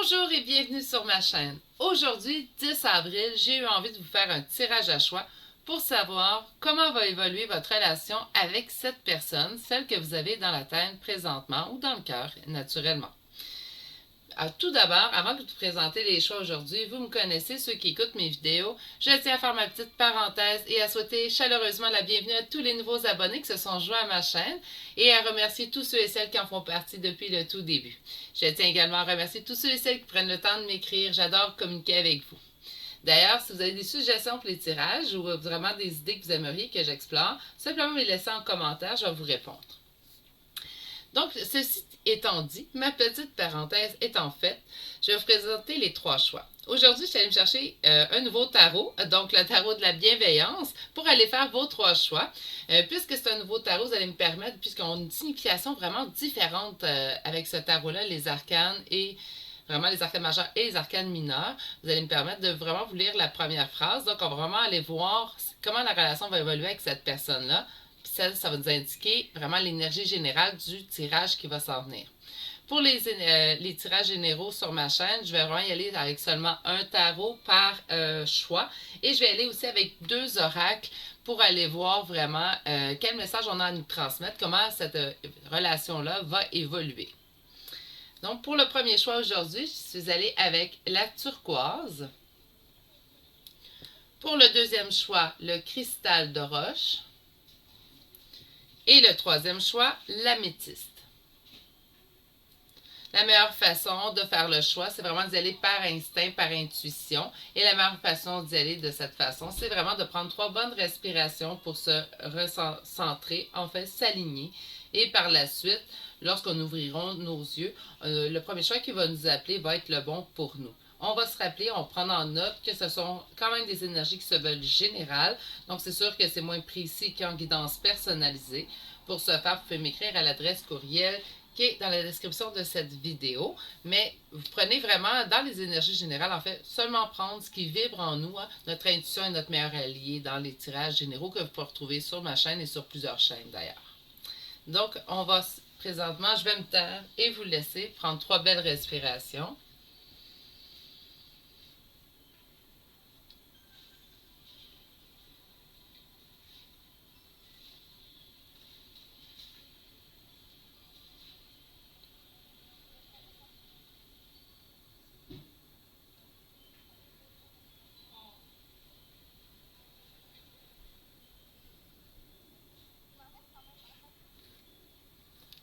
Bonjour et bienvenue sur ma chaîne. Aujourd'hui, 10 avril, j'ai eu envie de vous faire un tirage à choix pour savoir comment va évoluer votre relation avec cette personne, celle que vous avez dans la tête présentement ou dans le cœur, naturellement. Alors, tout d'abord, avant de vous présenter les choix aujourd'hui, vous me connaissez, ceux qui écoutent mes vidéos, je tiens à faire ma petite parenthèse et à souhaiter chaleureusement la bienvenue à tous les nouveaux abonnés qui se sont joints à ma chaîne et à remercier tous ceux et celles qui en font partie depuis le tout début. Je tiens également à remercier tous ceux et celles qui prennent le temps de m'écrire, j'adore communiquer avec vous. D'ailleurs, si vous avez des suggestions pour les tirages ou vraiment des idées que vous aimeriez que j'explore, simplement me les laisser en commentaire, je vais vous répondre. Donc, ceci étant dit, ma petite parenthèse étant faite, je vais vous présenter les trois choix. Aujourd'hui, je suis allée me chercher un nouveau tarot, donc le tarot de la bienveillance, pour aller faire vos trois choix. Puisque c'est un nouveau tarot, vous allez me permettre, puisqu'on a une signification vraiment différente avec ce tarot-là, les arcanes et vraiment les arcanes majeures et les arcanes mineures, vous allez me permettre de vraiment vous lire la première phrase. Donc, on va vraiment aller voir comment la relation va évoluer avec cette personne-là. Ça va nous indiquer vraiment l'énergie générale du tirage qui va s'en venir. Pour les tirages généraux sur ma chaîne, je vais vraiment y aller avec seulement un tarot par choix. Et je vais aller aussi avec deux oracles pour aller voir vraiment quel message on a à nous transmettre, comment cette relation-là va évoluer. Donc, pour le premier choix aujourd'hui, je suis allée avec la turquoise. Pour le deuxième choix, le cristal de roche. Et le troisième choix, l'améthyste. La meilleure façon de faire le choix, c'est vraiment d'y aller par instinct, par intuition. Et la meilleure façon d'y aller de cette façon, c'est vraiment de prendre 3 bonnes respirations pour se recentrer, en fait s'aligner. Et par la suite, lorsqu'on ouvrira nos yeux, le premier choix qui va nous appeler va être le bon pour nous. On va se rappeler, on prend en note que ce sont quand même des énergies qui se veulent générales. Donc, c'est sûr que c'est moins précis qu'en guidance personnalisée. Pour ce faire, vous pouvez m'écrire à l'adresse courriel qui est dans la description de cette vidéo. Mais vous prenez vraiment, dans les énergies générales, en fait, seulement prendre ce qui vibre en nous. Hein. Notre intuition est notre meilleur allié dans les tirages généraux que vous pouvez retrouver sur ma chaîne et sur plusieurs chaînes d'ailleurs. Donc, on va présentement, je vais me taire et vous laisser prendre 3 belles respirations.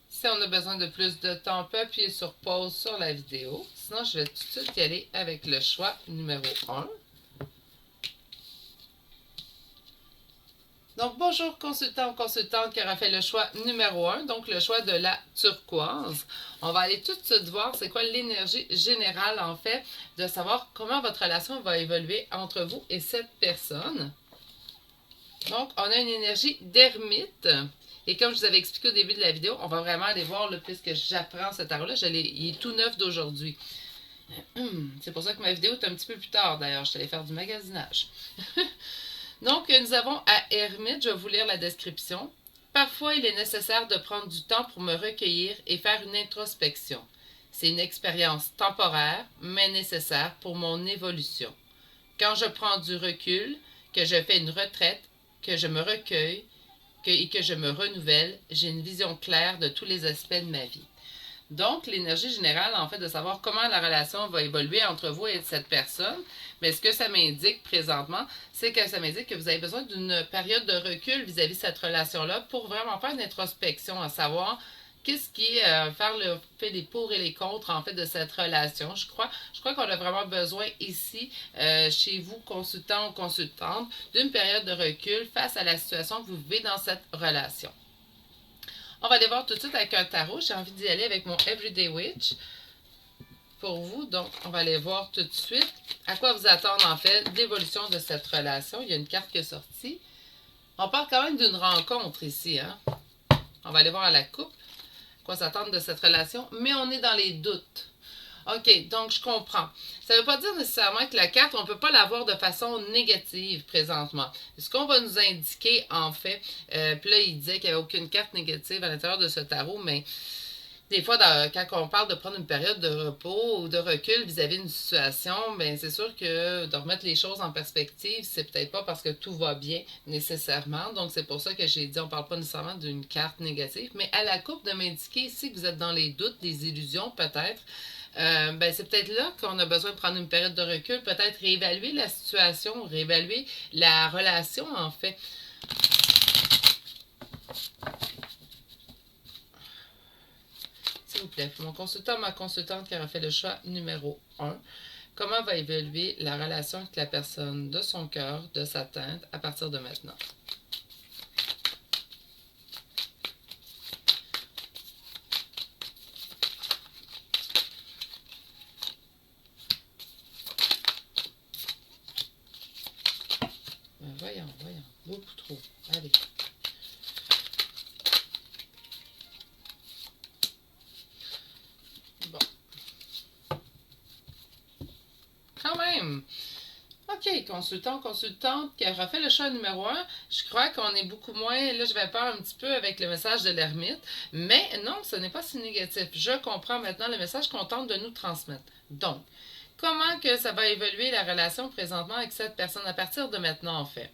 Si on a besoin de plus de temps, on peut appuyer sur pause sur la vidéo. Sinon, je vais tout de suite y aller avec le choix numéro 1. Donc, bonjour consultant ou consultante qui aura fait le choix numéro 1, donc le choix de la turquoise. On va aller tout de suite voir c'est quoi l'énergie générale, en fait, de savoir comment votre relation va évoluer entre vous et cette personne. Donc, on a une énergie d'ermite. Et comme je vous avais expliqué au début de la vidéo, on va vraiment aller voir, puisque j'apprends ce tarot-là, il est tout neuf d'aujourd'hui. C'est pour ça que ma vidéo est un petit peu plus tard, d'ailleurs. Je suis allée faire du magasinage. Donc, nous avons à Ermite, je vais vous lire la description. Parfois, il est nécessaire de prendre du temps pour me recueillir et faire une introspection. C'est une expérience temporaire, mais nécessaire pour mon évolution. Quand je prends du recul, que je fais une retraite, que je me recueille, et que je me renouvelle, j'ai une vision claire de tous les aspects de ma vie. Donc, l'énergie générale, en fait, de savoir comment la relation va évoluer entre vous et cette personne, mais ce que ça m'indique présentement, c'est que ça m'indique que vous avez besoin d'une période de recul vis-à-vis de cette relation-là pour vraiment faire une introspection, à savoir qu'est-ce qui est fait les pour et les contre, en fait, de cette relation. Je crois qu'on a vraiment besoin ici, chez vous, consultant ou consultante, d'une période de recul face à la situation que vous vivez dans cette relation. On va aller voir tout de suite avec un tarot. J'ai envie d'y aller avec mon Everyday Witch pour vous. Donc, on va aller voir tout de suite à quoi vous attendre, en fait, l'évolution de cette relation. Il y a une carte qui est sortie. On parle quand même d'une rencontre ici, hein. On va aller voir à la coupe quoi s'attendre de cette relation, mais on est dans les doutes. OK, donc je comprends. Ça ne veut pas dire nécessairement que la carte, on ne peut pas la voir de façon négative présentement. Ce qu'on va nous indiquer, en fait, puis là, il disait qu'il n'y avait aucune carte négative à l'intérieur de ce tarot, mais Des fois, quand on parle de prendre une période de repos ou de recul vis-à-vis d'une situation, ben c'est sûr que de remettre les choses en perspective, c'est peut-être pas parce que tout va bien nécessairement. Donc, c'est pour ça que j'ai dit, on parle pas nécessairement d'une carte négative, mais à la coupe de m'indiquer si vous êtes dans les doutes, des illusions peut-être. Ben c'est peut-être là qu'on a besoin de prendre une période de recul, peut-être réévaluer la situation, réévaluer la relation en fait. S'il vous plaît, mon consultant, ma consultante qui aura fait le choix numéro 1. Comment va évoluer la relation avec la personne de son cœur, de sa tête, à partir de maintenant? Voyons, beaucoup trop. Allez. Bon. Quand même! OK, consultant, consultante qui aura fait le choix numéro 1, je crois qu'on est beaucoup moins, là je vais peur un petit peu avec le message de l'ermite, mais non, ce n'est pas si négatif. Je comprends maintenant le message qu'on tente de nous transmettre. Donc, comment que ça va évoluer la relation présentement avec cette personne à partir de maintenant en fait?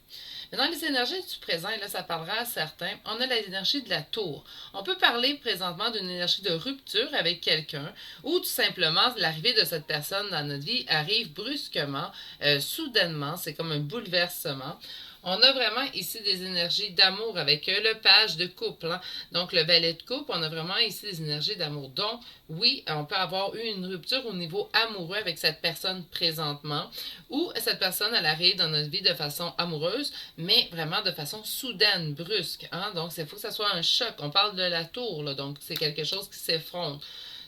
Mais dans les énergies du présent, et là ça parlera à certains, on a l'énergie de la tour. On peut parler présentement d'une énergie de rupture avec quelqu'un ou tout simplement l'arrivée de cette personne dans notre vie arrive brusquement, soudainement, c'est comme un bouleversement. On a vraiment ici des énergies d'amour avec le page de couple. Hein? Donc, le valet de couple, on a vraiment ici des énergies d'amour. Donc, oui, on peut avoir eu une rupture au niveau amoureux avec cette personne présentement, ou cette personne, elle arrive dans notre vie de façon amoureuse, mais vraiment de façon soudaine, brusque. Hein? Donc, il faut que ça soit un choc. On parle de la tour, là, donc c'est quelque chose qui s'effronte.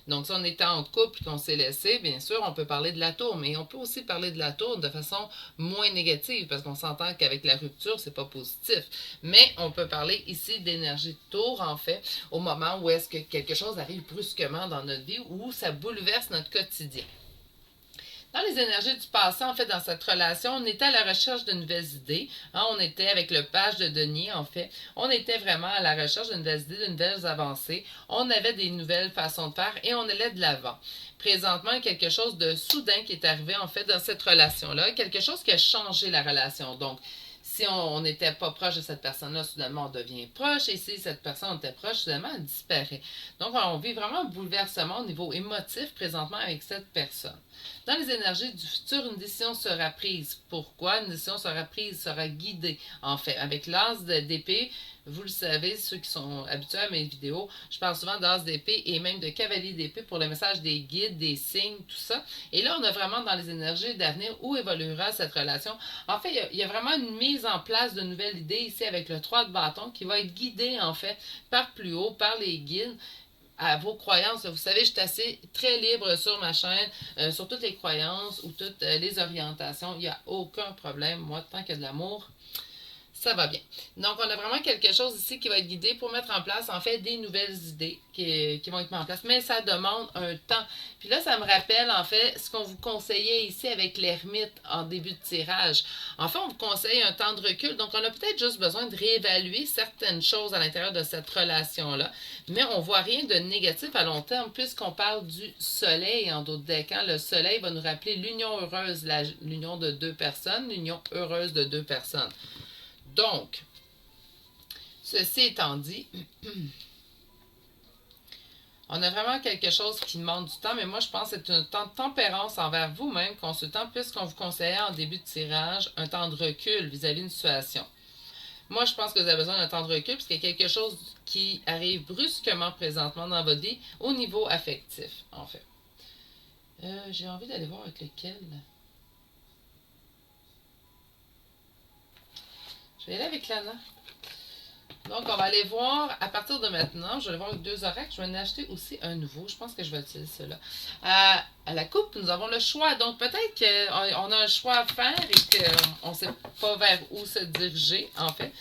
Donc, si on était en couple et qu'on s'est laissé, bien sûr, on peut parler de la tour, mais on peut aussi parler de la tour de façon moins négative, parce qu'on s'entend qu'avec la rupture, c'est pas positif. Mais on peut parler ici d'énergie de tour, en fait, au moment où est-ce que quelque chose arrive brusquement dans notre vie, où ça bouleverse notre quotidien. Dans les énergies du passé, en fait, dans cette relation, on était à la recherche de nouvelles idées. Hein, on était avec le page de denier, en fait. On était vraiment à la recherche de nouvelles idées, de nouvelles avancées. On avait des nouvelles façons de faire et on allait de l'avant. Présentement, quelque chose de soudain qui est arrivé, en fait, dans cette relation-là. Quelque chose qui a changé la relation. Donc, si on n'était pas proche de cette personne-là, soudainement, on devient proche. Et si cette personne était proche, soudainement, elle disparaît. Donc, on vit vraiment un bouleversement au niveau émotif présentement avec cette personne. Dans les énergies du futur, une décision sera prise. Pourquoi? Une décision sera prise, sera guidée, en fait. Avec l'as d'épée, vous le savez, ceux qui sont habitués à mes vidéos, je parle souvent d'as d'épée et même de cavalier d'épée pour le message des guides, des signes, tout ça. Et là, on a vraiment dans les énergies d'avenir où évoluera cette relation. En fait, il y a vraiment une mise en place de nouvelles idées ici avec le 3 de bâton qui va être guidé, en fait, par plus haut, par les guides à vos croyances. Vous savez, je suis assez très libre sur ma chaîne, sur toutes les croyances ou toutes les orientations. Il n'y a aucun problème. Moi, tant qu'il y a de l'amour, ça va bien. Donc, on a vraiment quelque chose ici qui va être guidé pour mettre en place, en fait, des nouvelles idées qui vont être mises en place. Mais ça demande un temps. Puis là, ça me rappelle, en fait, ce qu'on vous conseillait ici avec l'ermite en début de tirage. En fait, on vous conseille un temps de recul. Donc, on a peut-être juste besoin de réévaluer certaines choses à l'intérieur de cette relation-là. Mais on ne voit rien de négatif à long terme puisqu'on parle du soleil en d'autres décans. Le soleil va nous rappeler l'union heureuse, l'union de deux personnes, l'union heureuse de deux personnes. Donc, ceci étant dit, on a vraiment quelque chose qui demande du temps, mais moi je pense que c'est un temps de tempérance envers vous-même, consultant, puisqu'on vous conseillait en début de tirage un temps de recul vis-à-vis d'une situation. Moi, je pense que vous avez besoin d'un temps de recul, parce qu'il y a quelque chose qui arrive brusquement présentement dans votre vie au niveau affectif, en fait. J'ai envie d'aller voir avec lequel. Je vais aller avec Lana. Donc, on va aller voir à partir de maintenant. Je vais aller voir avec deux oracles. Je vais en acheter aussi un nouveau. Je pense que je vais utiliser cela. À la coupe, nous avons le choix. Donc, peut-être qu'on a un choix à faire et qu'on ne sait pas vers où se diriger, en fait.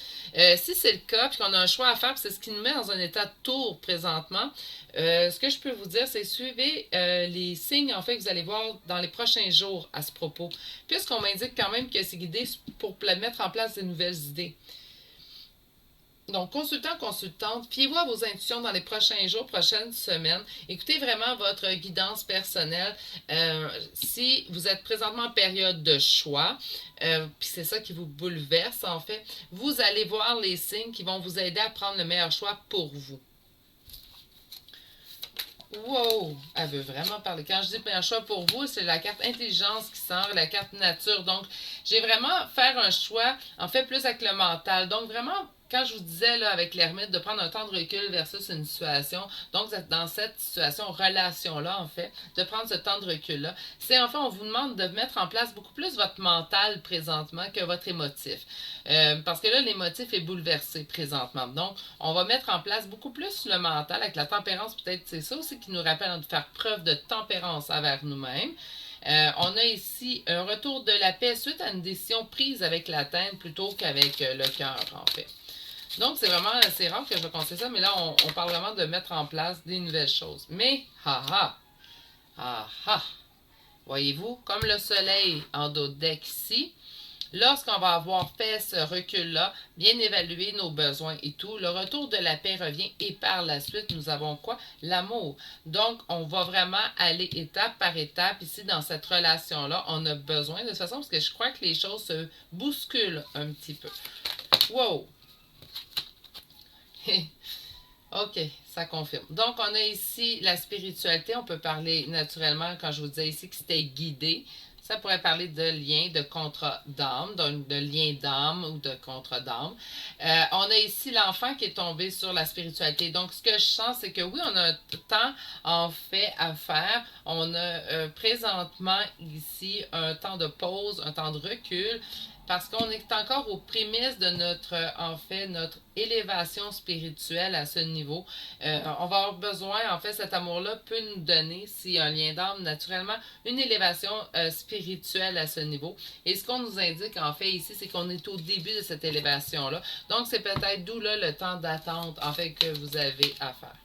Si c'est le cas, puis qu'on a un choix à faire, c'est ce qui nous met dans un état de tour présentement. Ce que je peux vous dire, c'est suivez les signes, en fait, que vous allez voir dans les prochains jours à ce propos. Puisqu'on m'indique quand même que c'est guidé pour mettre en place de nouvelles idées. Donc, consultant, consultante, fiez-vous à vos intuitions dans les prochains jours, prochaines semaines. Écoutez vraiment votre guidance personnelle. Si vous êtes présentement en période de choix, puis c'est ça qui vous bouleverse en fait, vous allez voir les signes qui vont vous aider à prendre le meilleur choix pour vous. Wow! Elle veut vraiment parler. Quand je dis meilleur choix pour vous, c'est la carte intelligence qui sort, la carte nature. Donc, j'ai vraiment faire un choix, en fait, plus avec le mental. Donc, vraiment, quand je vous disais, là, avec l'ermite, de prendre un temps de recul versus une situation, donc, dans cette situation, relation-là, en fait, de prendre ce temps de recul-là, c'est, en fait, on vous demande de mettre en place beaucoup plus votre mental présentement que votre émotif. Parce que là, l'émotif est bouleversé présentement. Donc, on va mettre en place beaucoup plus le mental avec la tempérance. Peut-être c'est ça aussi qui nous rappelle de faire preuve de tempérance envers nous-mêmes. On a ici un retour de la paix suite à une décision prise avec la tête plutôt qu'avec le cœur, en fait. Donc, c'est vraiment assez rare que je vais conseiller ça, mais là, on parle vraiment de mettre en place des nouvelles choses. Mais, voyez-vous, comme le soleil en dodeck ici, lorsqu'on va avoir fait ce recul-là, bien évaluer nos besoins et tout, le retour de la paix revient et par la suite, nous avons quoi? L'amour. Donc, on va vraiment aller étape par étape ici dans cette relation-là. On a besoin de toute façon parce que je crois que les choses se bousculent un petit peu. Wow! OK, ça confirme. Donc, on a ici la spiritualité. On peut parler naturellement, quand je vous disais ici que c'était guidé, ça pourrait parler de lien, de contrat d'âme, de lien d'âme ou de contrat d'âme. On a ici l'enfant qui est tombé sur la spiritualité. Donc, ce que je sens, c'est que oui, on a un temps en fait à faire. On a présentement ici un temps de pause, un temps de recul, parce qu'on est encore aux prémices de notre, en fait, notre élévation spirituelle à ce niveau. On va avoir besoin, en fait, cet amour-là peut nous donner, s'il y a un lien d'âme, naturellement, une élévation spirituelle à ce niveau. Et ce qu'on nous indique, en fait, ici, c'est qu'on est au début de cette élévation-là. Donc, c'est peut-être d'où là le temps d'attente, en fait, que vous avez à faire.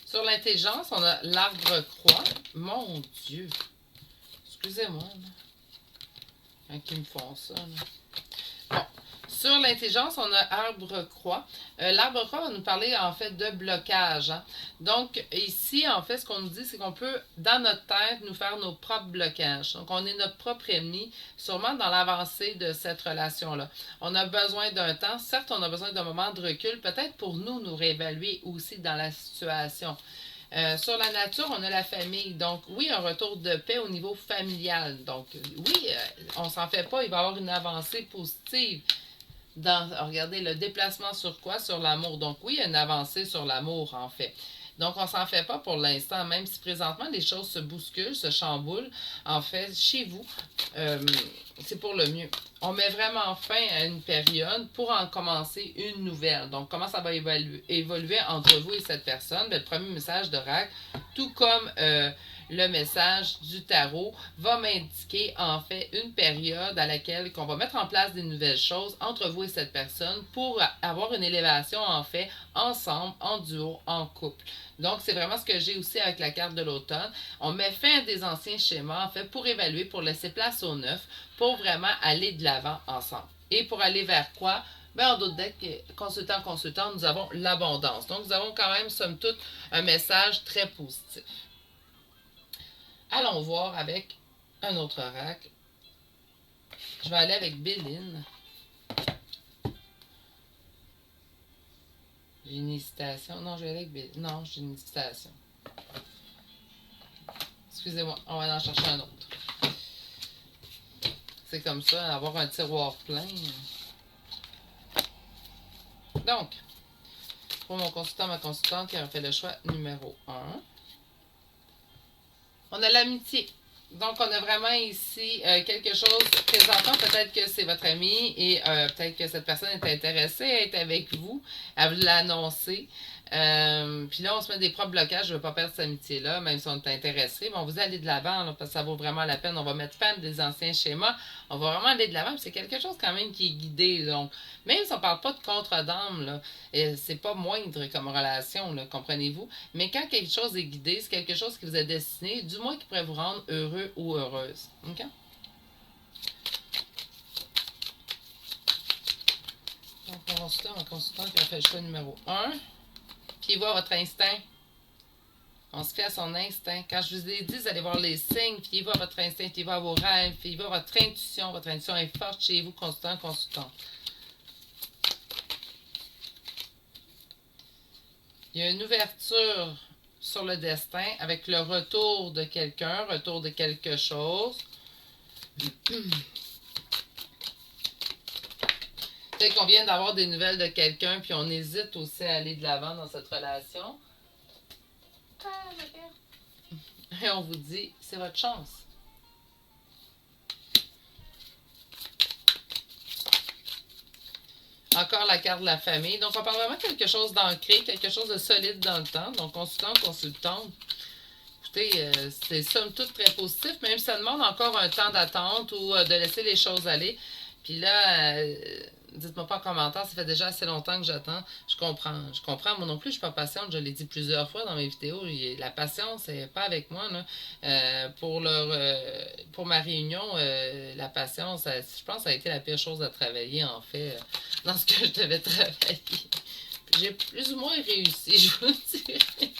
Sur l'intelligence, on a l'arbre-croix. Mon Dieu! Excusez-moi, là. Quand ils me font ça, là. Bon. Sur l'intelligence, on a arbre-croix. L'arbre-croix va nous parler, en fait, de blocage. Hein. Donc, ici, en fait, ce qu'on nous dit, c'est qu'on peut, dans notre tête, nous faire nos propres blocages. Donc, on est notre propre ennemi, sûrement dans l'avancée de cette relation-là. On a besoin d'un temps. Certes, on a besoin d'un moment de recul, peut-être pour nous réévaluer aussi dans la situation. Sur la nature, on a la famille. Donc, oui, un retour de paix au niveau familial. Donc, oui, on s'en fait pas. Il va y avoir une avancée positive. Regardez, le déplacement sur quoi? Sur l'amour. Donc, oui, il y a une avancée sur l'amour, en fait. Donc, on s'en fait pas pour l'instant, même si présentement les choses se bousculent, se chamboulent. En fait, chez vous, c'est pour le mieux. On met vraiment fin à une période pour en commencer une nouvelle. Donc, comment ça va évoluer entre vous et cette personne? Bien, le premier message d'oracle, tout comme le message du tarot, va m'indiquer en fait une période à laquelle on va mettre en place des nouvelles choses entre vous et cette personne pour avoir une élévation en fait ensemble, en duo, en couple. Donc, c'est vraiment ce que j'ai aussi avec la carte de l'automne. On met fin à des anciens schémas, en fait, pour évaluer, pour laisser place au neuf, pour vraiment aller de l'avant ensemble. Et pour aller vers quoi? Ben, en d'autres decks, consultant, nous avons l'abondance. Donc, nous avons quand même, somme toute, un message très positif. Allons voir avec un autre oracle. Je vais aller avec Béline. J'ai une hésitation. Non, je vais aller avec Béline. Non, j'ai une hésitation. Excusez-moi, on va en chercher un autre. C'est comme ça, avoir un tiroir plein. Donc, pour mon consultant, ma consultante qui a fait le choix numéro 1. On a l'amitié. Donc, on a vraiment ici quelque chose présentant. Peut-être que c'est votre ami et peut-être que cette personne est intéressée à être avec vous, à vous l'annoncer. Puis là, on se met des propres blocages. Je ne veux pas perdre cette amitié-là, même si on est intéressé. Mais on vous aller de l'avant, là, parce que ça vaut vraiment la peine. On va mettre fin des anciens schémas. On va vraiment aller de l'avant. C'est quelque chose quand même qui est guidé. Donc, même si on ne parle pas de contre-dame, là, c'est pas moindre comme relation, là, comprenez-vous. Mais quand quelque chose est guidé, c'est quelque chose qui vous est destiné, du moins qui pourrait vous rendre heureux ou heureuse. OK? Donc, un consultant qui a fait le choix numéro 1. Puis, voir votre instinct. On se fait à son instinct. Quand je vous ai dit, vous allez voir les signes, puis voir votre instinct, puis voir vos rêves, puis voir votre intuition. Votre intuition est forte chez vous, consultant, consultant. Il y a une ouverture sur le destin avec le retour de quelqu'un, retour de quelque chose. Peut-être qu'on vient d'avoir des nouvelles de quelqu'un, puis on hésite aussi à aller de l'avant dans cette relation. Et on vous dit, c'est votre chance. Encore la carte de la famille. Donc, on parle vraiment de quelque chose d'ancré, quelque chose de solide dans le temps. Donc, consultant, consultante. Écoutez, c'est somme toute très positif, même si ça demande encore un temps d'attente ou de laisser les choses aller. Puis là, dites-moi pas en commentaire, ça fait déjà assez longtemps que j'attends. Je comprends. Moi non plus, je suis pas patiente. Je l'ai dit plusieurs fois dans mes vidéos. La patience n'est pas avec moi, là. Pour ma réunion, la patience, je pense que ça a été la pire chose à travailler, en fait, dans ce que je devais travailler. J'ai plus ou moins réussi, je vous dirais.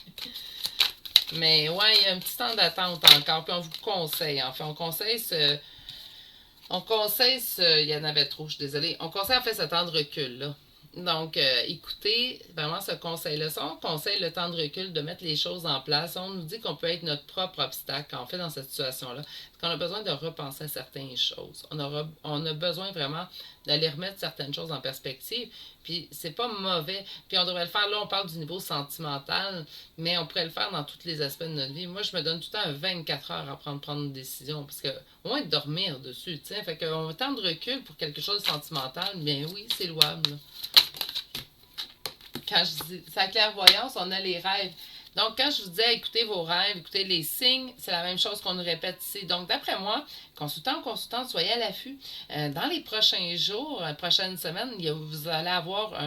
Mais ouais, il y a un petit temps d'attente encore. Puis on vous conseille, en fait. Il y en avait trop, je suis désolée. On conseille en fait ce temps de recul, là. Donc, écoutez vraiment ce conseil-là. Ça, on conseille le temps de recul, de mettre les choses en place. On nous dit qu'on peut être notre propre obstacle, en fait, dans cette situation-là. Parce qu'on a besoin de repenser à certaines choses. On a besoin vraiment d'aller remettre certaines choses en perspective. Puis, c'est pas mauvais. Puis, on devrait le faire, là, on parle du niveau sentimental, mais on pourrait le faire dans tous les aspects de notre vie. Moi, je me donne tout le temps 24 heures à prendre une décision, parce que, au moins, de dormir dessus, tu sais. Fait qu'on temps de recul pour quelque chose de sentimental, bien oui, c'est louable, là. Quand je dis sa clairvoyance, on a les rêves. Donc, quand je vous disais écoutez vos rêves, écoutez les signes, c'est la même chose qu'on nous répète ici. Donc, d'après moi, consultant, consultante, soyez à l'affût. Dans les prochains jours, la prochaine semaine, vous allez avoir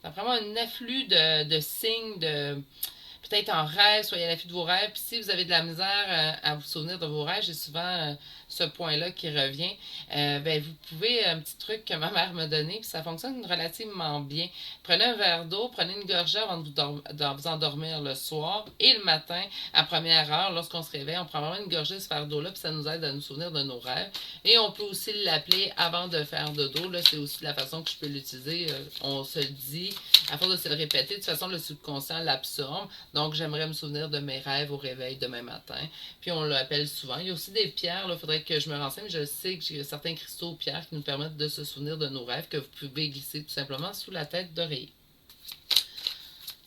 d'après moi, un afflux de signes, peut-être en rêve, soyez à l'affût de vos rêves. Puis si vous avez de la misère à vous souvenir de vos rêves, j'ai souvent ce point-là qui revient. Ben, vous pouvez, un petit truc que ma mère m'a donné, puis ça fonctionne relativement bien. Prenez un verre d'eau, prenez une gorgée avant de vous endormir le soir et le matin, à première heure, lorsqu'on se réveille, on prend vraiment une gorgée de ce verre d'eau-là, puis ça nous aide à nous souvenir de nos rêves. Et on peut aussi l'appeler avant de faire dodo. Là, c'est aussi la façon que je peux l'utiliser. On se le dit, à force de se le répéter, de toute façon, le subconscient l'absorbe. Donc, j'aimerais me souvenir de mes rêves au réveil demain matin. Puis, on l'appelle souvent. Il y a aussi des pierres. Il faudrait que je me renseigne. Je sais que j'ai certains cristaux pierres qui nous permettent de se souvenir de nos rêves que vous pouvez glisser tout simplement sous la tête d'oreiller.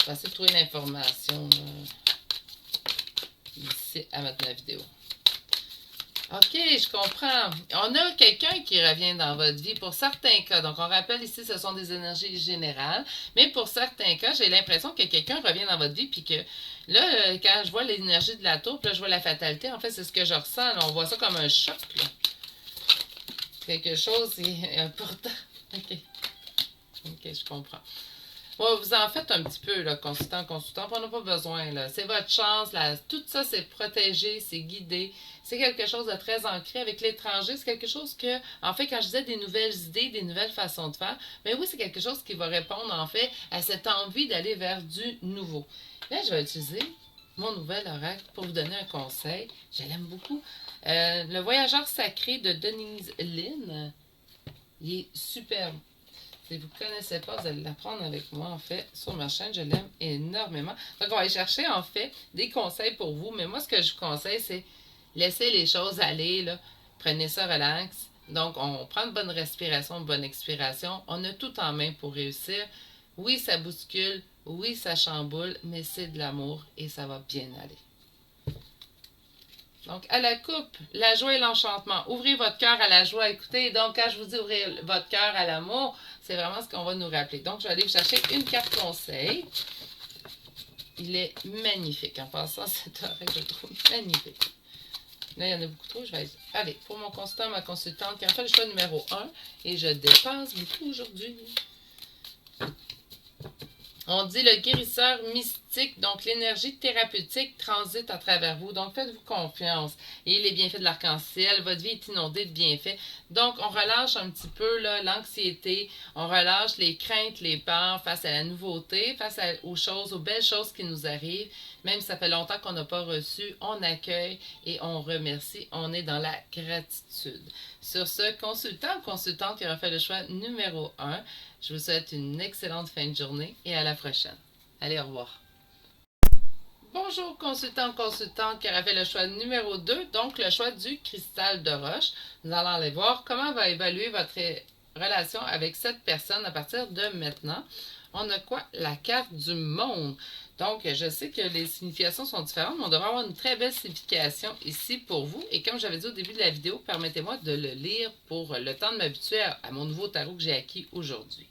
Je vais essayer de trouver l'information ici à mettre ma vidéo. OK, je comprends. On a quelqu'un qui revient dans votre vie pour certains cas. Donc, on rappelle ici, ce sont des énergies générales. Mais pour certains cas, j'ai l'impression que quelqu'un revient dans votre vie. Puis que là, quand je vois l'énergie de la tour, puis là, je vois la fatalité. En fait, c'est ce que je ressens. Là. On voit ça comme un choc. Là. Quelque chose est important. OK. OK, je comprends. Ouais, vous en faites un petit peu, là, consultant, on n'a pas besoin, là. C'est votre chance, là. Tout ça, c'est protégé, c'est guidé. C'est quelque chose de très ancré avec l'étranger. C'est quelque chose que, en fait, quand je disais des nouvelles idées, des nouvelles façons de faire, mais oui, c'est quelque chose qui va répondre, en fait, à cette envie d'aller vers du nouveau. Là, je vais utiliser mon nouvel oracle pour vous donner un conseil. Je l'aime beaucoup. Le voyageur sacré de Denise Lynn, il est superbe. Si vous ne connaissez pas, vous allez l'apprendre avec moi, en fait, sur ma chaîne. Je l'aime énormément. Donc, on va aller chercher, en fait, des conseils pour vous. Mais moi, ce que je vous conseille, c'est laisser les choses aller, là. Prenez ça relax. Donc, on prend une bonne respiration, une bonne expiration. On a tout en main pour réussir. Oui, ça bouscule. Oui, ça chamboule. Mais c'est de l'amour et ça va bien aller. Donc, à la coupe, la joie et l'enchantement. Ouvrez votre cœur à la joie. Écoutez, donc, quand je vous dis ouvrir votre cœur à l'amour, c'est vraiment ce qu'on va nous rappeler. Donc, je vais aller vous chercher une carte conseil. Il est magnifique. En passant, cet oreille, je le trouve magnifique. Là, il y en a beaucoup trop. Je vais aller pour mon consultant, ma consultante qui a fait le choix numéro 1. Et je dépense beaucoup aujourd'hui. On dit le guérisseur mystique, donc l'énergie thérapeutique transite à travers vous. Donc faites-vous confiance. Et les bienfaits de l'arc-en-ciel, votre vie est inondée de bienfaits. Donc on relâche un petit peu l'anxiété, on relâche les craintes, les peurs face à la nouveauté, aux choses, aux belles choses qui nous arrivent. Même si ça fait longtemps qu'on n'a pas reçu, on accueille et on remercie. On est dans la gratitude. Sur ce, consultant ou consultante qui aura fait le choix numéro 1, je vous souhaite une excellente fin de journée et à la prochaine. Allez, au revoir. Bonjour, consultant ou consultante qui aura fait le choix numéro 2, donc le choix du cristal de roche. Nous allons aller voir comment va évaluer votre relation avec cette personne à partir de maintenant. On a quoi? La carte du monde. Donc, je sais que les significations sont différentes, mais on devrait avoir une très belle signification ici pour vous. Et comme j'avais dit au début de la vidéo, permettez-moi de le lire pour le temps de m'habituer à mon nouveau tarot que j'ai acquis aujourd'hui.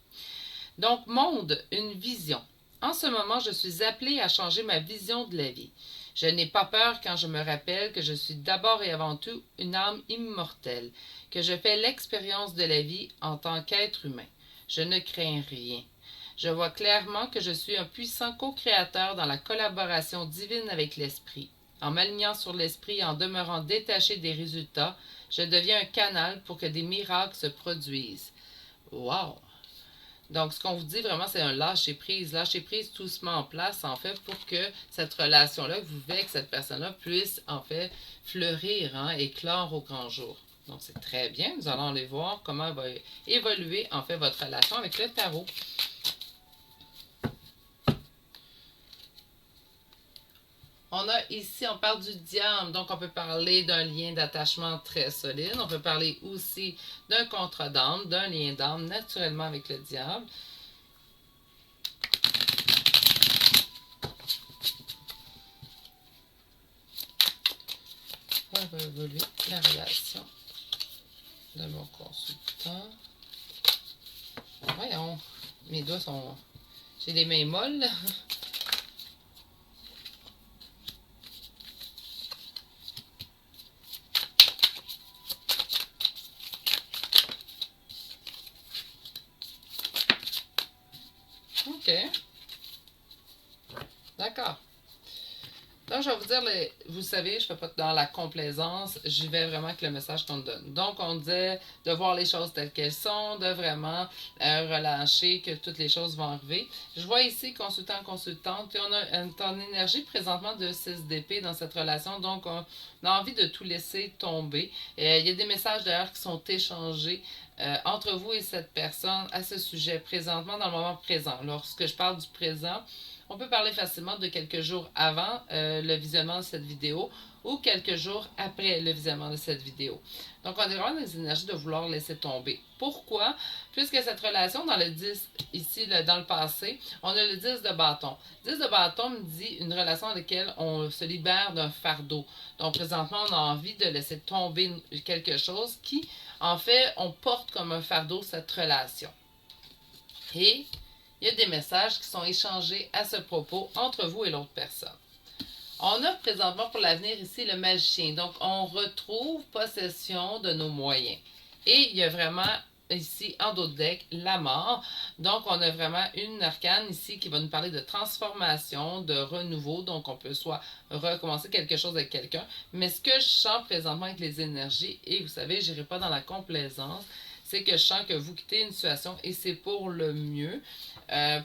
Donc, monde, une vision. En ce moment, je suis appelée à changer ma vision de la vie. Je n'ai pas peur quand je me rappelle que je suis d'abord et avant tout une âme immortelle, que je fais l'expérience de la vie en tant qu'être humain. Je ne crains rien. Je vois clairement que je suis un puissant co-créateur dans la collaboration divine avec l'esprit. En m'alignant sur l'esprit et en demeurant détaché des résultats, je deviens un canal pour que des miracles se produisent. Wow! Donc, ce qu'on vous dit vraiment, c'est un lâcher-prise. Lâcher-prise, tout se met en place, en fait, pour que cette relation-là, que vous vivez avec cette personne-là, puisse, en fait, fleurir, éclore au grand jour. Donc, c'est très bien. Nous allons aller voir comment va évoluer, en fait, votre relation avec le tarot. On a ici, on parle du diable, donc on peut parler d'un lien d'attachement très solide. On peut parler aussi d'un contrat d'âme, d'un lien d'âme naturellement avec le diable. On va évoluer la relation de mon consultant. Voyons, mes doigts sont... J'ai les mains molles. OK. D'accord. Donc, je vais vous dire, vous savez, je ne fais pas dans la complaisance, j'y vais vraiment avec le message qu'on donne. Donc, on disait de voir les choses telles qu'elles sont, de vraiment relâcher que toutes les choses vont arriver. Je vois ici, consultant, consultante, on a ton énergie présentement de 6 d'épée dans cette relation, donc on a envie de tout laisser tomber. Il y a des messages d'ailleurs qui sont échangés entre vous et cette personne à ce sujet présentement, dans le moment présent. Lorsque je parle du présent, on peut parler facilement de quelques jours avant le visionnement de cette vidéo ou quelques jours après le visionnement de cette vidéo. Donc, on est vraiment dans les énergies de vouloir laisser tomber. Pourquoi? Puisque cette relation, dans le 10, ici, dans le passé, on a le 10 de bâton. 10 de bâton me dit une relation dans laquelle on se libère d'un fardeau. Donc, présentement, on a envie de laisser tomber quelque chose qui, en fait, on porte comme un fardeau cette relation. Et il y a des messages qui sont échangés à ce propos entre vous et l'autre personne. On a présentement pour l'avenir ici le magicien. Donc, on retrouve possession de nos moyens. Et il y a vraiment ici, en dos de deck, la mort. Donc, on a vraiment une arcane ici qui va nous parler de transformation, de renouveau. Donc, on peut soit recommencer quelque chose avec quelqu'un. Mais ce que je sens présentement avec les énergies, et vous savez, je n'irai pas dans la complaisance, c'est que je sens que vous quittez une situation et c'est pour le mieux.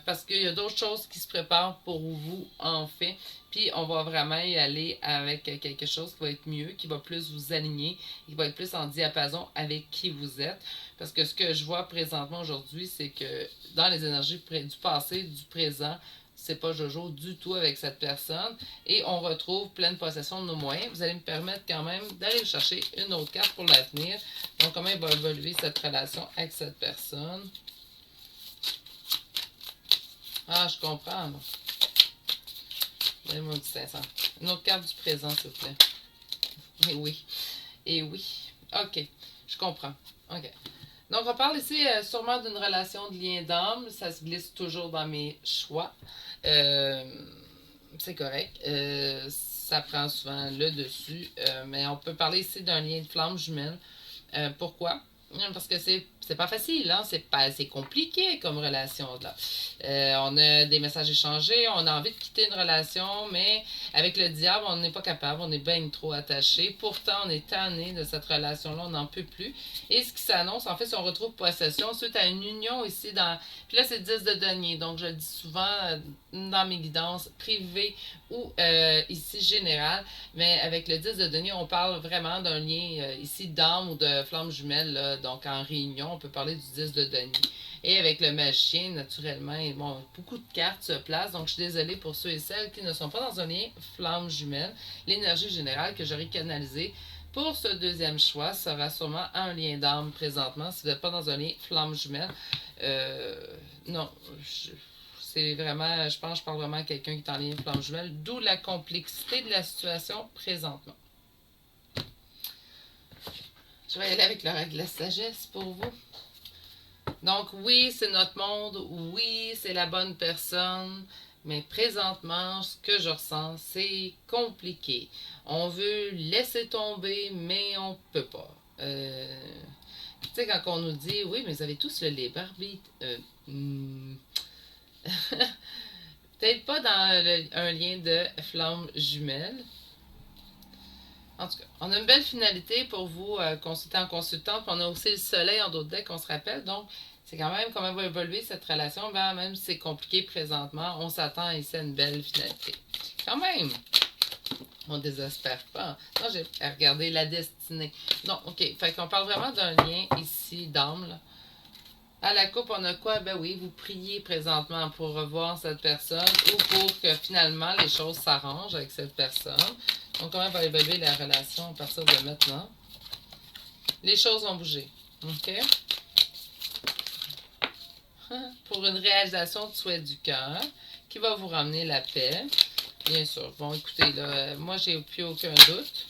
Parce qu'il y a d'autres choses qui se préparent pour vous, en fait. Puis, on va vraiment y aller avec quelque chose qui va être mieux, qui va plus vous aligner, qui va être plus en diapason avec qui vous êtes. Parce que ce que je vois présentement aujourd'hui, c'est que dans les énergies du passé, du présent, c'est pas Jojo du tout avec cette personne. Et on retrouve pleine possession de nos moyens. Vous allez me permettre quand même d'aller chercher une autre carte pour l'avenir. Donc, comment il va évoluer cette relation avec cette personne. Ah, je comprends. Donnez-moi un petit instant. Une autre carte du présent, s'il vous plaît. Et oui. Et oui. OK. Je comprends. OK. Donc, on parle ici sûrement d'une relation de lien d'âme. Ça se glisse toujours dans mes choix. c'est correct. Ça prend souvent le dessus. Mais on peut parler ici d'un lien de flamme jumelle. Pourquoi? Parce que c'est pas facile, hein? C'est compliqué comme relation là. On a des messages échangés, on a envie de quitter une relation, mais avec le diable, on n'est pas capable, on est bien trop attaché. Pourtant, on est tanné de cette relation-là, on n'en peut plus. Et ce qui s'annonce, en fait, si on retrouve possession suite à une union ici dans. Puis là, c'est 10 de denier, donc je le dis souvent dans mes guidances privées ou ici générales. Mais avec le 10 de denier, on parle vraiment d'un lien ici d'âme ou de flamme jumelle, là. Donc en réunion, on peut parler du 10 de denier. Et avec le magicien, naturellement, bon, beaucoup de cartes se placent. Donc je suis désolée pour ceux et celles qui ne sont pas dans un lien flamme jumelle. L'énergie générale que j'aurais canalisée pour ce deuxième choix sera sûrement un lien d'âme présentement. Si vous n'êtes pas dans un lien flamme jumelle, non, c'est vraiment, je pense que je parle vraiment à quelqu'un qui est en lien flamme jumelle, d'où la complexité de la situation présentement. Je vais y aller avec le règle de la sagesse pour vous. Donc oui, c'est notre monde, oui, c'est la bonne personne, mais présentement, ce que je ressens, c'est compliqué. On veut laisser tomber, mais on peut pas. Tu sais, quand on nous dit, oui, mais vous avez tous le libre arbitre. Peut-être pas dans un lien de flamme jumelle. En tout cas, on a une belle finalité pour vous, consultant en consultant. Puis on a aussi le soleil en d'autres decks, on se rappelle. Donc, c'est quand même comment va évoluer cette relation. Ben, même si c'est compliqué présentement, on s'attend ici à une belle finalité. Quand même! On ne désespère pas. Non, j'ai regardé la destinée. Non, ok. Fait qu'on parle vraiment d'un lien ici d'âme, là. À la coupe, on a quoi? Ben oui, vous priez présentement pour revoir cette personne ou pour que finalement les choses s'arrangent avec cette personne. Donc, comment va évoluer la relation à partir de maintenant? Les choses vont bouger. OK? Pour une réalisation de souhait du cœur qui va vous ramener la paix. Bien sûr. Bon, écoutez, là, moi, j'ai plus aucun doute.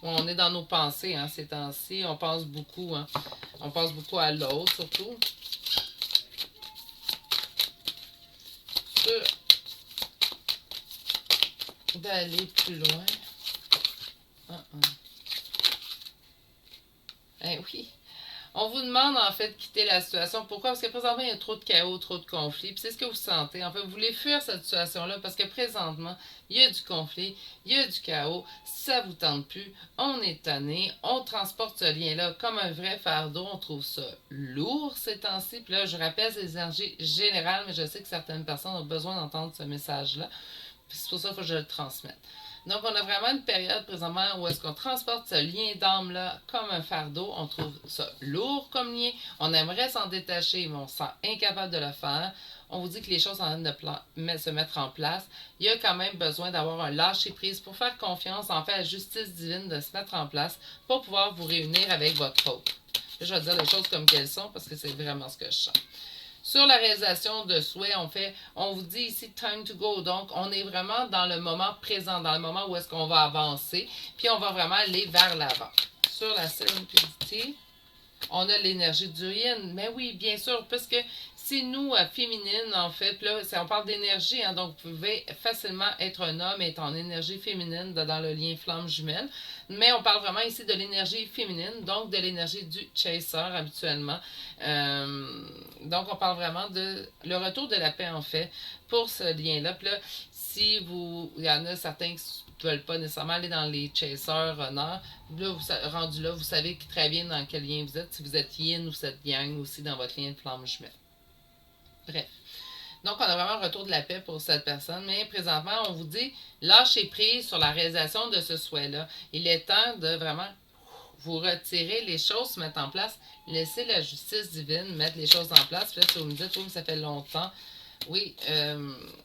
On est dans nos pensées, hein, ces temps-ci. On pense beaucoup, hein. On pense beaucoup à l'autre, surtout. Sur d'aller plus loin. Eh oui. On vous demande en fait de quitter la situation. Pourquoi? Parce que présentement, il y a trop de chaos, trop de conflits. Puis c'est ce que vous sentez. En fait, vous voulez fuir cette situation-là parce que présentement, il y a du conflit, il y a du chaos. Ça vous tente plus. On est tanné. On transporte ce lien-là comme un vrai fardeau. On trouve ça lourd ces temps-ci. Puis là, je rappelle, c'est les énergies générales, mais je sais que certaines personnes ont besoin d'entendre ce message-là. Puis c'est pour ça qu'il faut que je le transmette. Donc, on a vraiment une période présentement où est-ce qu'on transporte ce lien d'âme-là comme un fardeau. On trouve ça lourd comme lien. On aimerait s'en détacher, mais on se sent incapable de le faire. On vous dit que les choses sont en train de se mettre en place. Il y a quand même besoin d'avoir un lâcher-prise pour faire confiance, en fait, à la justice divine de se mettre en place pour pouvoir vous réunir avec votre autre. Je vais dire les choses comme qu'elles sont parce que c'est vraiment ce que je sens. Sur la réalisation de souhait, on vous dit ici time to go. Donc, on est vraiment dans le moment présent, dans le moment où est-ce qu'on va avancer, puis on va vraiment aller vers l'avant. Sur la Serendipity, on a l'énergie du yin. Mais oui, bien sûr, parce que c'est nous, féminines, en fait. Là, on parle d'énergie, hein, donc vous pouvez facilement être un homme et être en énergie féminine dans le lien flamme jumelle. Mais on parle vraiment ici de l'énergie féminine, donc de l'énergie du chaser habituellement. Donc, on parle vraiment de le retour de la paix, en fait, pour ce lien-là. Puis là, si vous, il y en a certains qui ne veulent pas nécessairement aller dans les chasers honneurs, là, rendu là, vous savez très bien dans quel lien vous êtes, si vous êtes yin ou vous êtes yang aussi dans votre lien de flamme jumelle. Bref. Donc, on a vraiment un retour de la paix pour cette personne, mais présentement, on vous dit, lâchez prise sur la réalisation de ce souhait-là. Il est temps de vraiment vous retirer, les choses se mettre en place, laisser la justice divine mettre les choses en place. Puis là, si vous me dites, oui, mais ça fait longtemps. Oui,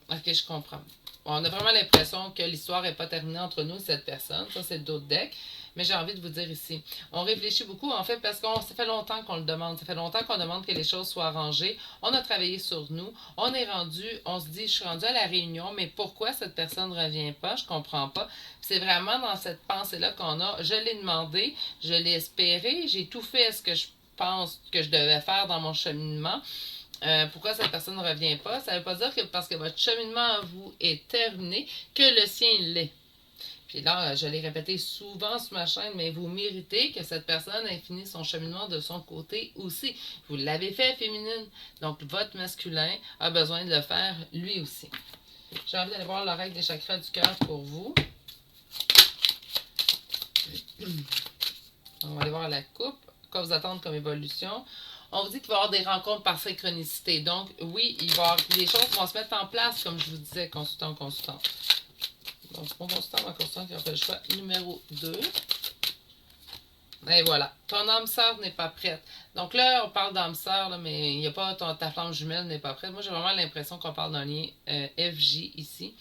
ok, je comprends. On a vraiment l'impression que l'histoire n'est pas terminée entre nous et cette personne. Ça, c'est d'autres decks. Mais j'ai envie de vous dire ici, on réfléchit beaucoup, en fait, parce que ça fait longtemps qu'on le demande. Ça fait longtemps qu'on demande que les choses soient arrangées. On a travaillé sur nous. On est rendu, on se dit, je suis rendu à la réunion, mais pourquoi cette personne ne revient pas? Je comprends pas. C'est vraiment dans cette pensée-là qu'on a. Je l'ai demandé, je l'ai espéré, j'ai tout fait ce que je pense que je devais faire dans mon cheminement. Pourquoi cette personne ne revient pas? Ça ne veut pas dire que parce que votre cheminement à vous est terminé, que le sien l'est. Puis là, je l'ai répété souvent sur ma chaîne, mais vous méritez que cette personne ait fini son cheminement de son côté aussi. Vous l'avez fait, féminine. Donc, votre masculin a besoin de le faire lui aussi. J'ai envie d'aller voir l'oreille des chakras du cœur pour vous. On va aller voir la coupe. Quoi vous attendre comme évolution? On vous dit qu'il va y avoir des rencontres par synchronicité. Donc, oui, il va y avoir, les choses vont se mettre en place, comme je vous disais, consultant. Donc, mon consultant qui a fait le choix numéro 2. Et voilà. Ton âme sœur n'est pas prête. Donc là, on parle d'âme sœur, mais il n'y a pas ta flamme jumelle n'est pas prête. Moi, j'ai vraiment l'impression qu'on parle d'un lien FJ ici.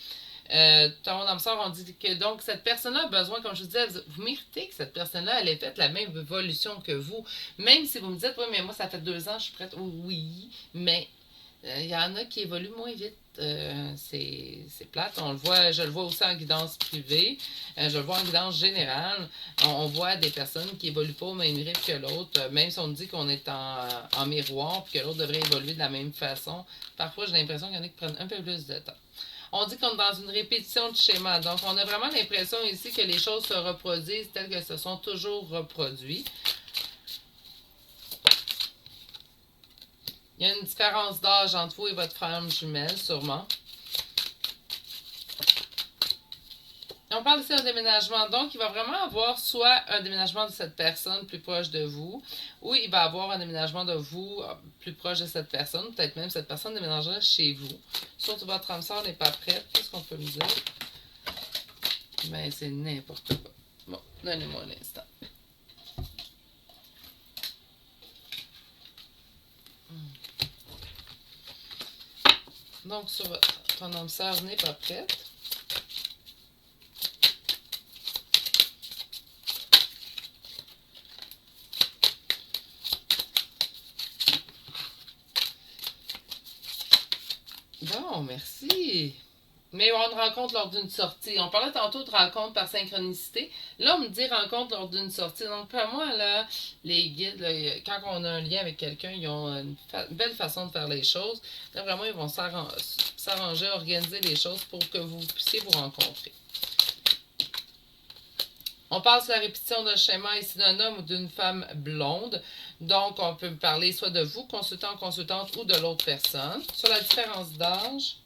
Ton âme sœur, on dit que donc cette personne-là a besoin, comme je vous disais, vous méritez que cette personne-là, elle ait fait la même évolution que vous. Même si vous me dites, oui, mais moi, ça fait 2 ans, je suis prête. Oui, mais il y en a qui évoluent moins vite. C'est plate. Je le vois aussi en guidance privée. Je le vois en guidance générale. On voit des personnes qui évoluent pas au même rythme que l'autre. Même si on dit qu'on est en miroir et que l'autre devrait évoluer de la même façon, parfois j'ai l'impression qu'il y en a qui prennent un peu plus de temps. On dit qu'on est dans une répétition de schéma. Donc, on a vraiment l'impression ici que les choses se reproduisent telles qu'elles se sont toujours reproduites. Il y a une différence d'âge entre vous et votre frère jumelle, sûrement. On parle ici d'un déménagement. Donc, il va vraiment avoir soit un déménagement de cette personne plus proche de vous, ou il va avoir un déménagement de vous plus proche de cette personne. Peut-être même cette personne déménagera chez vous. Surtout votre âme sœur n'est pas prête. Qu'est-ce qu'on peut me dire? Mais c'est n'importe quoi. Bon, donnez-moi un instant. Donc, ton âme sœur n'est pas prête. Bon, merci. Mais on rencontre lors d'une sortie. On parlait tantôt de rencontre par synchronicité. Là, on me dit rencontre lors d'une sortie. Donc, pour moi, là, les guides, là, quand on a un lien avec quelqu'un, ils ont une belle façon de faire les choses. Là, vraiment, ils vont s'arranger, organiser les choses pour que vous puissiez vous rencontrer. On passe la répétition d'un schéma ici d'un homme ou d'une femme blonde. Donc, on peut parler soit de vous, consultant, consultante, ou de l'autre personne. Sur la différence d'âge,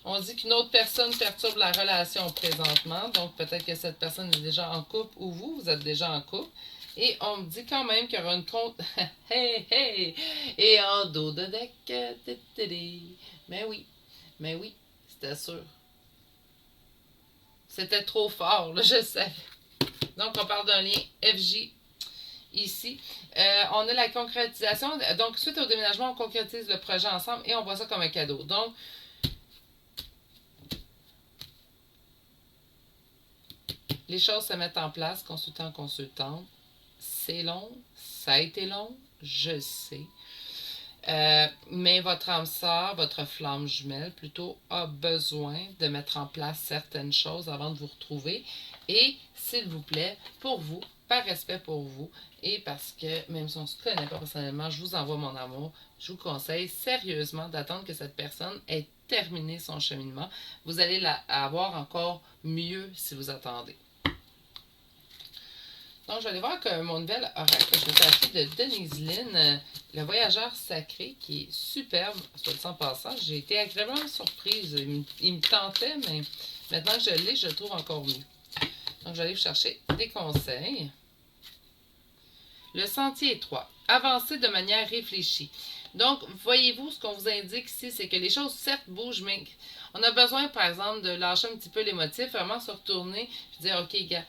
on dit qu'une autre personne perturbe la relation présentement. Donc, peut-être que cette personne est déjà en couple ou vous êtes déjà en couple. Et on me dit quand même qu'il y aura une compte... hey, hey! Et en dos de deck... Mais oui, c'était sûr. C'était trop fort, là, je sais. Donc, on parle d'un lien FJ ici. On a la concrétisation. Donc, suite au déménagement, on concrétise le projet ensemble et on voit ça comme un cadeau. Donc, les choses se mettent en place, consultant, consultante. C'est long, ça a été long, je sais. Mais votre âme sœur, votre flamme jumelle, plutôt, a besoin de mettre en place certaines choses avant de vous retrouver. Et, s'il vous plaît, pour vous, par respect pour vous, et parce que, même si on ne se connaît pas personnellement, je vous envoie mon amour, je vous conseille sérieusement d'attendre que cette personne ait terminé son cheminement. Vous allez avoir encore mieux si vous attendez. Donc, je vais aller voir que mon nouvel oracle que je me suis acheté de Denise Lynn, le voyageur sacré, qui est superbe, soit dit en passant. J'ai été agréablement surprise. Il me tentait, mais maintenant que je l'ai, je le trouve encore mieux. Donc, je vais aller chercher des conseils. Le sentier étroit. Avancer de manière réfléchie. Donc, voyez-vous, ce qu'on vous indique ici, c'est que les choses, certes, bougent, mais on a besoin, par exemple, de lâcher un petit peu l'émotif, vraiment se retourner et dire, OK, gars,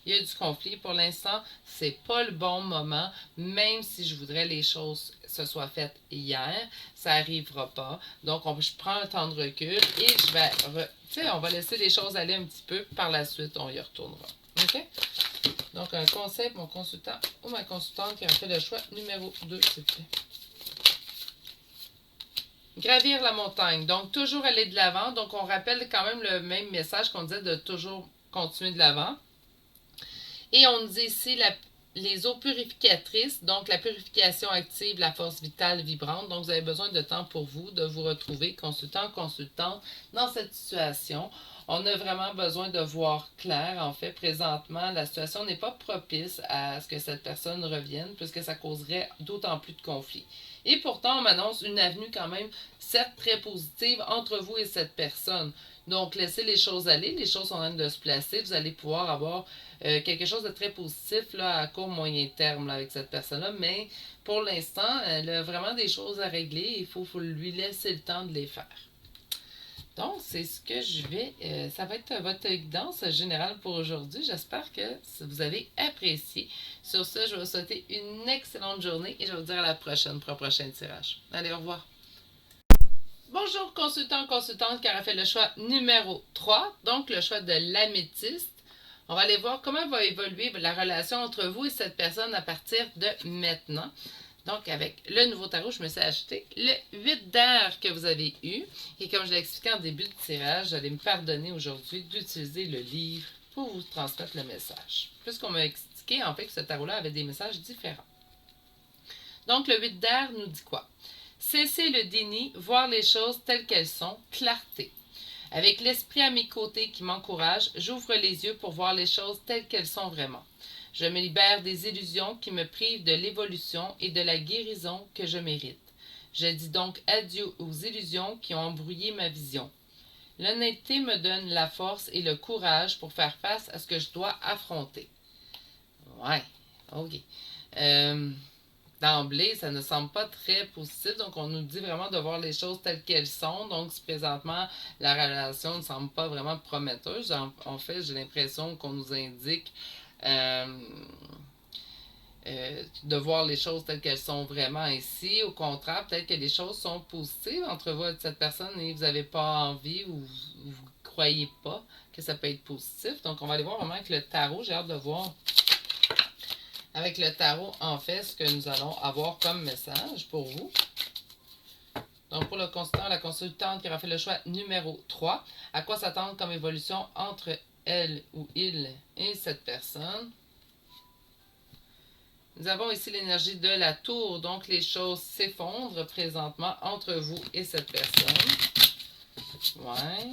il y a du conflit. Pour l'instant, c'est pas le bon moment. Même si je voudrais les choses se soient faites hier, ça n'arrivera pas. Donc, je prends un temps de recul et je vais... on va laisser les choses aller un petit peu. Par la suite, on y retournera. OK? Donc, un conseil pour mon consultant ou ma consultante qui a fait le choix numéro 2, s'il vous plaît. Gravir la montagne. Donc, toujours aller de l'avant. Donc, on rappelle quand même le même message qu'on disait de toujours continuer de l'avant. Et on nous dit ici les eaux purificatrices, donc la purification active la force vitale vibrante. Donc, vous avez besoin de temps pour vous, de vous retrouver, consultant, consultante, dans cette situation. On a vraiment besoin de voir clair. En fait, présentement, la situation n'est pas propice à ce que cette personne revienne, puisque ça causerait d'autant plus de conflits. Et pourtant, on m'annonce une avenue quand même, certes très positive, entre vous et cette personne. Donc, laissez les choses aller. Les choses sont en train de se placer. Vous allez pouvoir avoir quelque chose de très positif là, à court moyen terme là, avec cette personne-là. Mais pour l'instant, elle a vraiment des choses à régler. Il faut lui laisser le temps de les faire. Donc, c'est ce que je vais... ça va être votre guidance générale pour aujourd'hui. J'espère que vous avez apprécié. Sur ce, je vais vous souhaiter une excellente journée et je vais vous dire à la prochaine pour un prochain tirage. Allez, au revoir. Bonjour, consultant, consultante qui aura fait le choix numéro 3, donc le choix de l'améthyste. On va aller voir comment va évoluer la relation entre vous et cette personne à partir de maintenant. Donc, avec le nouveau tarot, je me suis acheté le 8 d'air que vous avez eu. Et comme je l'ai expliqué en début de tirage, j'allais me pardonner aujourd'hui d'utiliser le livre pour vous transmettre le message. Puisqu'on m'a expliqué en fait que ce tarot-là avait des messages différents. Donc, le 8 d'air nous dit quoi? Cessez le déni, voir les choses telles qu'elles sont, clarté. Avec l'esprit à mes côtés qui m'encourage, j'ouvre les yeux pour voir les choses telles qu'elles sont vraiment. Je me libère des illusions qui me privent de l'évolution et de la guérison que je mérite. Je dis donc adieu aux illusions qui ont embrouillé ma vision. L'honnêteté me donne la force et le courage pour faire face à ce que je dois affronter. Ouais, ok. D'emblée, ça ne semble pas très positif. Donc, on nous dit vraiment de voir les choses telles qu'elles sont. Donc, si présentement, la relation ne semble pas vraiment prometteuse, en fait, j'ai l'impression qu'on nous indique de voir les choses telles qu'elles sont vraiment ici. Au contraire, peut-être que les choses sont positives entre vous et cette personne et vous n'avez pas envie ou vous ne croyez pas que ça peut être positif. Donc, on va aller voir vraiment avec le tarot. J'ai hâte de voir avec le tarot, en fait, ce que nous allons avoir comme message pour vous. Donc, pour le consultant, la consultante qui aura fait le choix numéro 3, à quoi s'attendre comme évolution entre elle ou il et cette personne? Nous avons ici l'énergie de la tour, donc les choses s'effondrent présentement entre vous et cette personne. Ouais.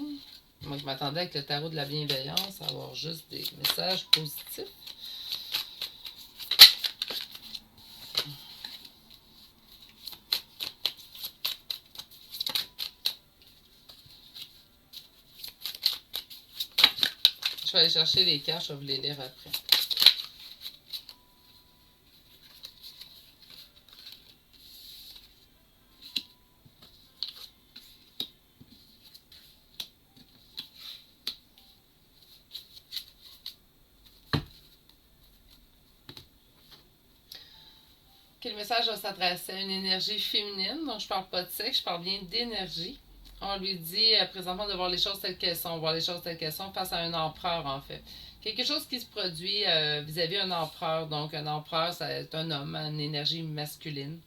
Moi, je m'attendais avec le tarot de la bienveillance à avoir juste des messages positifs. Je vais aller chercher les cartes, je vais vous les lire après. Le message va s'adresser à une énergie féminine, donc je parle pas de sexe, je parle bien d'énergie. On lui dit présentement de voir les choses telles qu'elles sont, voir les choses telles qu'elles sont face à un empereur en fait. Quelque chose qui se produit vis-à-vis un empereur, donc un empereur c'est un homme, une énergie masculine.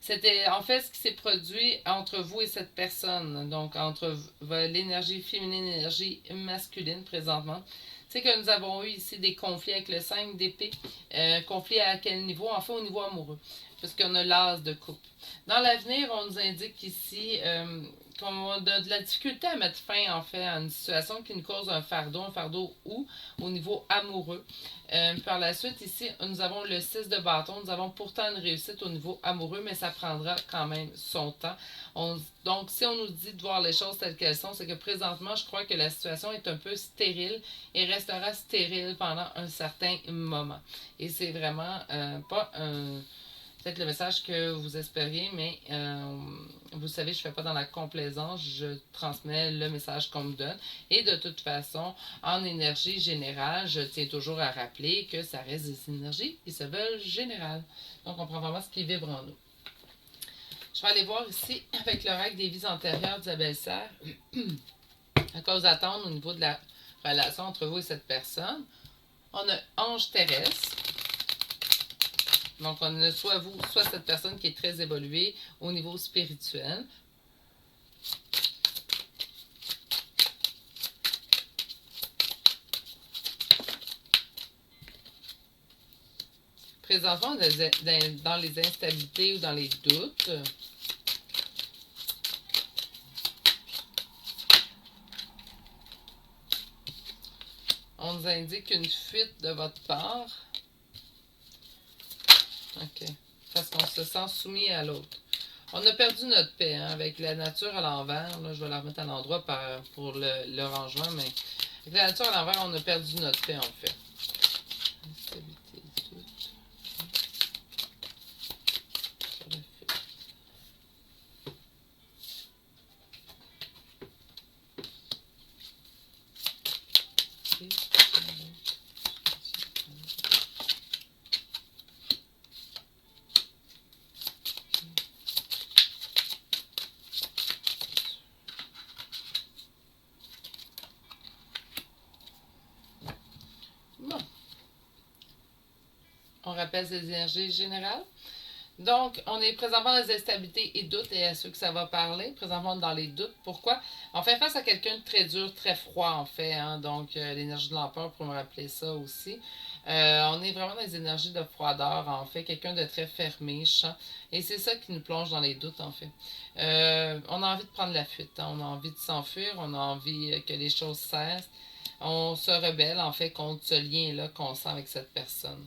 C'était en fait ce qui s'est produit entre vous et cette personne, donc entre l'énergie féminine et l'énergie masculine présentement. C'est que nous avons eu ici des conflits avec le 5 d'épée. Conflits à quel niveau? En fait, au niveau amoureux, puisqu'on a l'as de coupe. Dans l'avenir, on nous indique ici qu'on a de la difficulté à mettre fin, en fait, à une situation qui nous cause un fardeau ou au niveau amoureux. Par la suite, ici, nous avons le 6 de bâton. Nous avons pourtant une réussite au niveau amoureux, mais ça prendra quand même son temps. Donc, si on nous dit de voir les choses telles qu'elles sont, c'est que présentement, je crois que la situation est un peu stérile et restera stérile pendant un certain moment. Et c'est vraiment pas peut-être le message que vous espériez, mais vous savez, je ne fais pas dans la complaisance, je transmets le message qu'on me donne. Et de toute façon, en énergie générale, je tiens toujours à rappeler que ça reste des énergies qui se veulent générales. Donc, on prend vraiment ce qui vibre en nous. Je vais aller voir ici avec l'oracle des vies antérieures d'Isabelle Serre. À quoi vous attendre au niveau de la relation entre vous et cette personne. On a Ange terrestre. Donc, on a soit vous, soit cette personne qui est très évoluée au niveau spirituel. présentement, dans les instabilités ou dans les doutes. On nous indique une fuite de votre part. OK. Parce qu'on se sent soumis à l'autre. On a perdu notre paix, hein, avec la nature à l'envers. Là, je vais la remettre à l'endroit pour le rangement, mais avec la nature à l'envers, on a perdu notre paix, en fait. Instabilité, doute. Sur la fuite. Bon. On rappelle ces énergies générales. Donc, on est présentement dans les instabilités et doutes et à ceux que ça va parler. Présentement dans les doutes. Pourquoi? On fait face à quelqu'un de très dur, très froid en fait. Hein? Donc, l'énergie de l'empereur pour me rappeler ça aussi. On est vraiment dans les énergies de froideur en fait. Quelqu'un de très fermé, chiant. Et c'est ça qui nous plonge dans les doutes en fait. On a envie de prendre la fuite. Hein? On a envie de s'enfuir. On a envie que les choses cessent. On se rebelle en fait contre ce lien-là qu'on sent avec cette personne.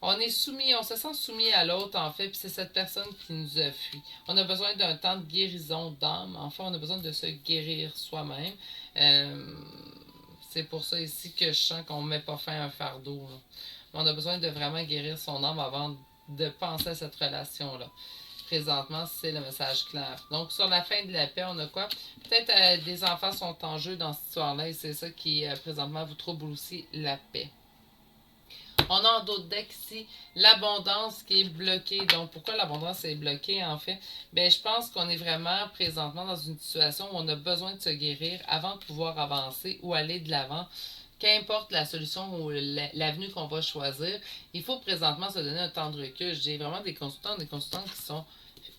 On est soumis, on se sent soumis à l'autre, en fait, puis c'est cette personne qui nous a fui. On a besoin d'un temps de guérison d'âme. Enfin, on a besoin de se guérir soi-même. Euh, c'est pour ça ici que je sens qu'on ne met pas fin à un fardeau. Là. On a besoin de vraiment guérir son âme avant de penser à cette relation-là. Présentement, c'est le message clair. Donc, sur la fin de la paix, on a quoi? Peut-être des enfants sont en jeu dans cette histoire-là et c'est ça qui, présentement, vous trouble aussi la paix. On a en d'autres decks ici l'abondance qui est bloquée. Donc, pourquoi l'abondance est bloquée, en fait? Bien, je pense qu'on est vraiment présentement dans une situation où on a besoin de se guérir avant de pouvoir avancer ou aller de l'avant. Qu'importe la solution ou l'avenue qu'on va choisir, il faut présentement se donner un temps de recul. J'ai vraiment des consultants qui sont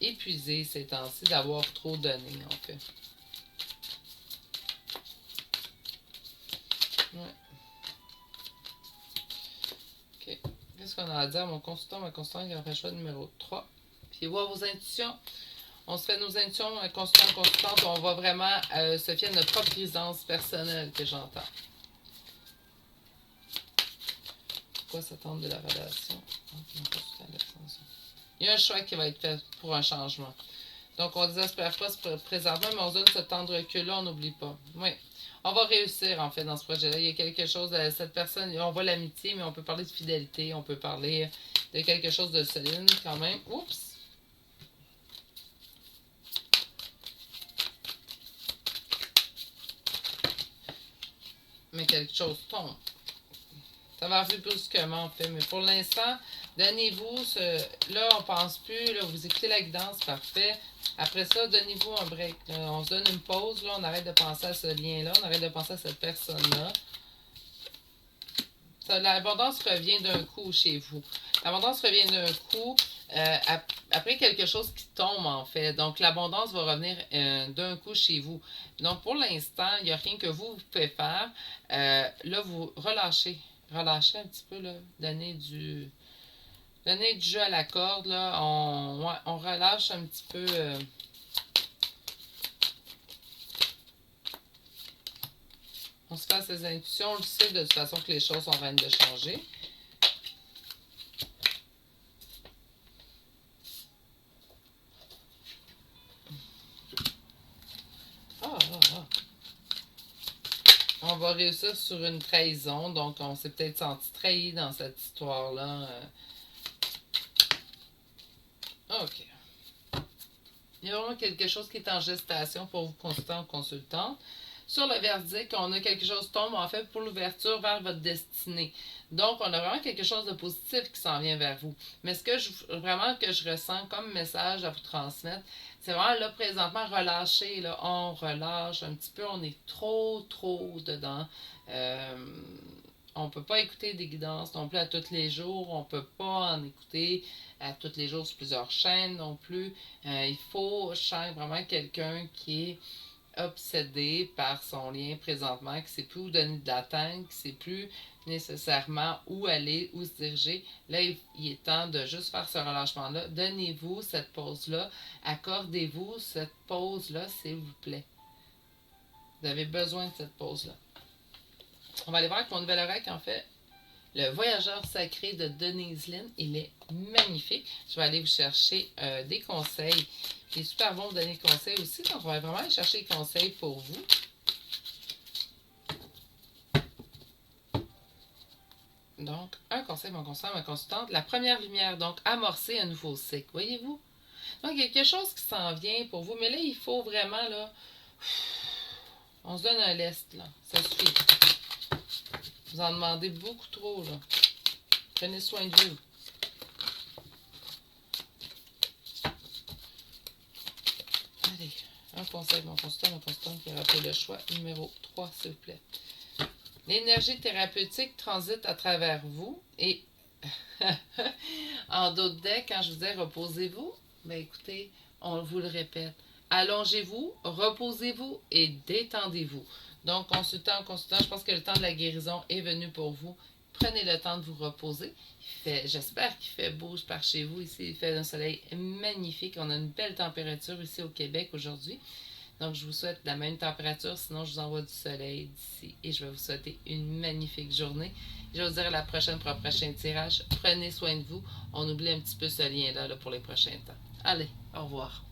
épuisés ces temps-ci d'avoir trop donné, en fait. Ouais. OK. Qu'est-ce qu'on a à dire à mon consultant, ma consultante qui a fait le choix numéro 3? Puis voir vos intuitions. On se fait nos intuitions, consultant, consultante, on va vraiment se fier à notre propre présence personnelle que j'entends. Pourquoi s'attendre de la relation? Il y a un choix qui va être fait pour un changement. Donc, on ne désespère pas présentement, mais on se donne ce temps de recul-là, on n'oublie pas. Oui. On va réussir, en fait, dans ce projet-là. Il y a quelque chose, cette personne, on voit l'amitié, mais on peut parler de fidélité, on peut parler de quelque chose de solide, quand même. Oups! Mais quelque chose tombe. Ça va arriver brusquement, en fait. Mais pour l'instant, donnez-vous là, on pense plus. Là, vous écoutez la guidance, parfait. Après ça, donnez-vous un break. Là. On se donne une pause. Là, on arrête de penser à ce lien-là. On arrête de penser à cette personne-là. L'abondance revient d'un coup chez vous. L'abondance revient d'un coup après quelque chose qui tombe, en fait. Donc, l'abondance va revenir d'un coup chez vous. Donc, pour l'instant, il n'y a rien que vous pouvez faire. Là, vous relâchez. Relâchez un petit peu, là. Donnez du jeu à la corde, là. On relâche un petit peu. On se fait ses intuitions. On le sait de toute façon que les choses sont en train de changer. On va réussir sur une trahison. Donc, on s'est peut-être senti trahi dans cette histoire-là. OK. Il y a vraiment quelque chose qui est en gestation pour vous, consultant ou consultante. Sur le verdict, on a quelque chose qui tombe en fait pour l'ouverture vers votre destinée. Donc, on a vraiment quelque chose de positif qui s'en vient vers vous. Mais ce que je ressens comme message à vous transmettre, c'est vraiment là, présentement, relâcher. Là, on relâche un petit peu, on est trop dedans. On ne peut pas écouter des guidances non plus à tous les jours. On ne peut pas en écouter à tous les jours sur plusieurs chaînes non plus. Il faut vraiment quelqu'un qui est obsédé par son lien présentement, qui ne sait plus où donner de l'attente, qui ne sait plus nécessairement où aller, où se diriger. Là, il est temps de juste faire ce relâchement-là. Donnez-vous cette pause-là. Accordez-vous cette pause-là, s'il vous plaît. Vous avez besoin de cette pause-là. On va aller voir avec mon nouvel oreille, en fait. Le voyageur sacré de Denise Lynn, il est magnifique. Je vais aller vous chercher des conseils. Il est super bon de donner des conseils aussi, donc on va vraiment aller chercher des conseils pour vous. Donc, un conseil, mon consultant, ma consultante. La première lumière, donc amorcer un nouveau cycle. Voyez-vous? Donc, il y a quelque chose qui s'en vient pour vous, mais là, il faut vraiment, là, on se donne un lest, là. Ça suffit. Vous en demandez beaucoup trop, là. Prenez soin de vous. Allez, un conseil, mon consultant, ma consultante qui a rappelé le choix numéro 3, s'il vous plaît. L'énergie thérapeutique transite à travers vous et en d'autres decks, quand je vous dis reposez-vous, bien écoutez, on vous le répète. Allongez-vous, reposez-vous et détendez-vous. Donc, consultant, je pense que le temps de la guérison est venu pour vous. Prenez le temps de vous reposer. J'espère qu'il fait beau par chez vous. Ici, il fait un soleil magnifique. On a une belle température ici au Québec aujourd'hui. Donc, je vous souhaite la même température, sinon je vous envoie du soleil d'ici. Et je vais vous souhaiter une magnifique journée. Je vais vous dire à la prochaine pour le prochain tirage. Prenez soin de vous. On oublie un petit peu ce lien-là là, pour les prochains temps. Allez, au revoir.